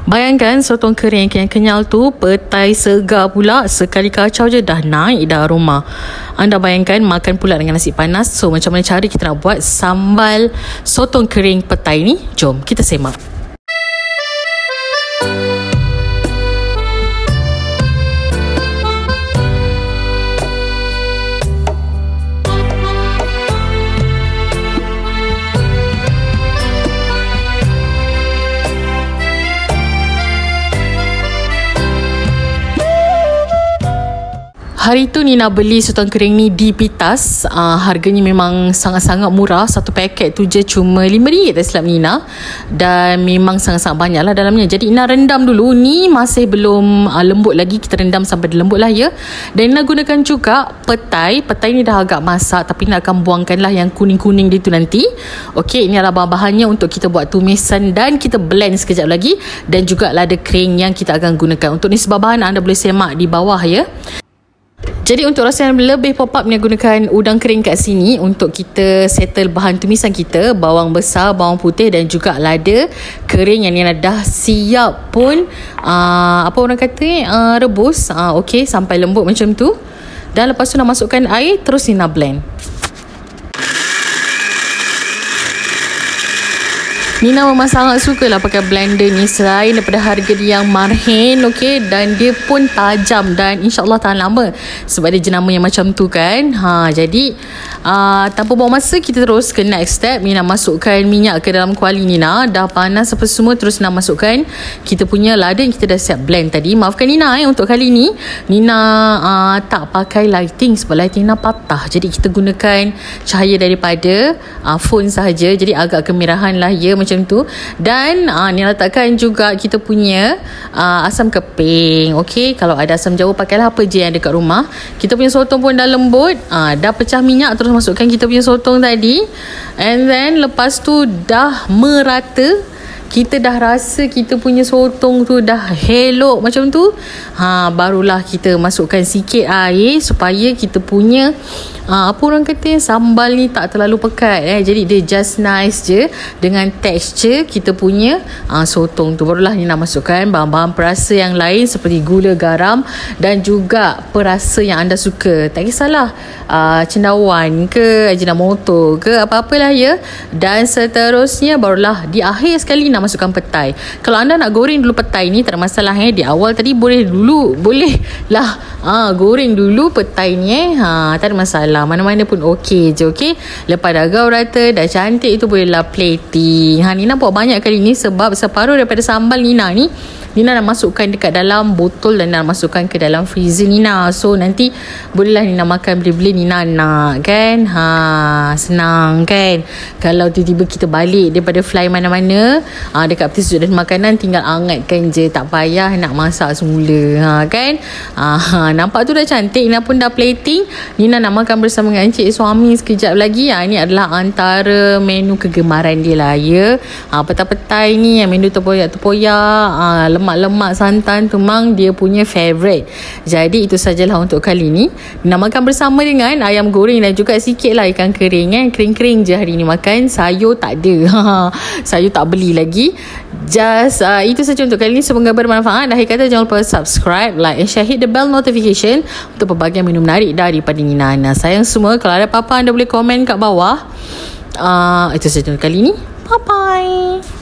Bayangkan sotong kering yang kenyal tu, petai segar pula, sekali kacau je dah naik dah aroma. Anda bayangkan makan pula dengan nasi panas. So macam mana cara kita nak buat sambal sotong kering petai ni? Jom kita semak. Hari tu Nina beli sotong kering ni di Pitas. Harganya memang sangat-sangat murah. Satu paket tu je cuma RM5 tak silap Nina. Dan memang sangat-sangat banyak lah dalamnya. Jadi Nina rendam dulu. Ni masih belum lembut lagi. Kita rendam sampai dia lembut lah ya. Dan Nina gunakan juga petai. Petai ni dah agak masak, tapi Nina akan buangkan lah yang kuning-kuning dia tu nanti. Okey, ini adalah bahan-bahannya untuk kita buat tumisan. Dan kita blend sekejap lagi. Dan juga lada kering yang kita akan gunakan. Untuk ni sebab bahan anda boleh semak di bawah ya. Jadi untuk rasa yang lebih pop-up ni, gunakan udang kering kat sini untuk kita settle bahan tumisan kita. Bawang besar, bawang putih dan juga lada kering yang ni dah siap pun apa orang kata rebus. Okey, sampai lembut macam tu. Dan lepas tu nak masukkan air, terus ni nak blend. Nina memang sangat suka lah pakai blender ni, selain daripada harga dia yang marhen, okey, dan dia pun tajam dan insyaAllah tahan lama sebab dia jenama yang macam tu kan. Jadi tanpa buang masa, kita terus ke next step. Nina masukkan minyak ke dalam kuali Nina. Dah panas apa semua, terus Nina masukkan kita punya lada yang kita dah siap blend tadi. Maafkan Nina untuk kali ni Nina tak pakai lighting sebab lighting Nina patah. Jadi kita gunakan cahaya daripada phone sahaja. Jadi agak kemerahan lah ya macam tu. Dan ni letakkan juga kita punya asam keping. Okey, kalau ada asam jawa pakailah apa je yang ada kat rumah. Kita punya sotong pun dah lembut. Dah pecah minyak, terus masukkan kita punya sotong tadi. And then lepas tu dah merata, kita dah rasa kita punya sotong tu dah helok macam tu. Barulah kita masukkan sikit air supaya kita punya apa orang kata sambal ni tak terlalu pekat jadi dia just nice je dengan texture kita punya sotong tu. Barulah ni nak masukkan bahan-bahan perasa yang lain seperti gula, garam dan juga perasa yang anda suka. Tak kisahlah cendawan ke ajinomoto ke apa-apalah ya. Dan seterusnya barulah di akhir sekali nak masukkan petai. Kalau anda nak goreng dulu petai ni tak ada masalah di awal tadi boleh lah goreng dulu petai ni tak ada masalah, mana-mana pun okey je. Okey, lepas dah gaul rata, dah cantik itu, bolehlah plating. Nina buat banyak kali ni sebab separuh daripada sambal Nina ni Nina nak masukkan dekat dalam botol dan nak masukkan ke dalam freezer Nina. So nanti bolehlah Nina makan bila-bila Nina nak kan. Senang kan. Kalau tiba-tiba kita balik daripada fly mana-mana, dekat peti sudut dan makanan tinggal angatkan je, tak payah nak masak semula kan. Nampak tu dah cantik. Nina pun dah plating. Nina nak makan bersama dengan encik suami sekejap lagi. Ini adalah antara menu kegemaran dia lah ya. Petai-petai ni menu terpoyak-terpoyak, lemak-lemak santan tu memang dia punya favourite. Jadi itu sajalah untuk kali ni. Nak makan bersama dengan ayam goreng dan juga sikit lah ikan kering kering-kering je hari ni makan. Sayur tak ada. Sayur tak beli lagi. Just itu saja untuk kali ni. Semoga bermanfaat. Akhir kata jangan lupa subscribe, like and share, hit the bell notification untuk pelbagai menu menarik daripada Nina Ana. Sayang semua, kalau ada apa-apa anda boleh komen kat bawah. Itu saja untuk kali ni. Bye bye.